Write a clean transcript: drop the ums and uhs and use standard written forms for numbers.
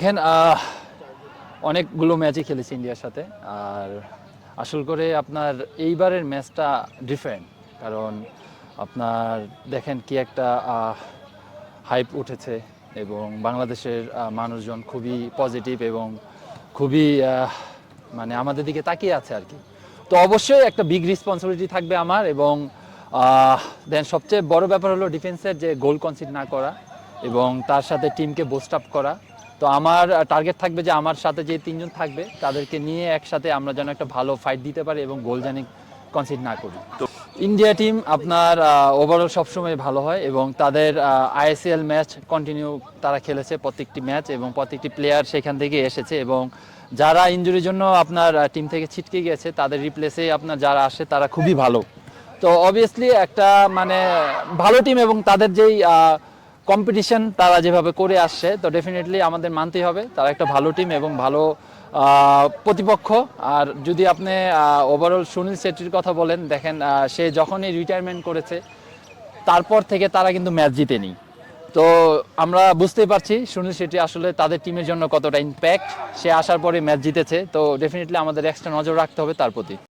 দেখেন অনেকগুলো ম্যাচই খেলেছি ইন্ডিয়ার সাথে। আর আসল করে আপনার এইবারের ম্যাচটা ডিফারেন্ট, কারণ আপনার দেখেন কি একটা হাইপ উঠেছে এবং বাংলাদেশের মানুষজন খুবই পজিটিভ এবং খুবই মানে আমাদের দিকে তাকিয়ে আছে আর কি। তো অবশ্যই একটা বিগ রেসপন্সিবিলিটি থাকবে আমার, এবং দেন সবচেয়ে বড় ব্যাপার হলো ডিফেন্সের যে গোল কনসিড না করা এবং তার সাথে টিমকে বুস্ট আপ করা। তো আমার টার্গেট থাকবে যে আমার সাথে যে তিনজন থাকবে তাদেরকে নিয়ে একসাথে আমরা যেন একটা ভালো ফাইট দিতে পারি এবং গোল জানি কনসিড না করি। তো ইন্ডিয়া টিম আপনার ওভারঅল সবসময় ভালো হয় এবং তাদের আইএসএল ম্যাচ কন্টিনিউ তারা খেলেছে প্রত্যেকটি ম্যাচ, এবং প্রত্যেকটি প্লেয়ার সেখান থেকে এসেছে, এবং যারা ইনজুরির জন্য আপনার টিম থেকে ছিটকে গেছে তাদের রিপ্লেসে আপনার যারা আসে তারা খুবই ভালো। তো অবভিয়াসলি একটা মানে ভালো টিম, এবং তাদের যেই কম্পিটিশন তারা যেভাবে করে আসছে, তো ডেফিনেটলি আমাদের মানতেই হবে তারা একটা ভালো টিম এবং ভালো প্রতিপক্ষ। আর যদি আপনি ওভারঅল সুনীল শেট্টির কথা বলেন, দেখেন সে যখনই রিটায়ারমেন্ট করেছে তারপর থেকে তারা কিন্তু ম্যাচ জিতেনি। তো আমরা বুঝতেই পারছি সুনীল শেট্টি আসলে তাদের টিমের জন্য কতটা ইম্প্যাক্ট। সে আসার পরে ম্যাচ জিতেছে, তো ডেফিনেটলি আমাদের এক্সট্রা নজর রাখতে হবে তার প্রতি।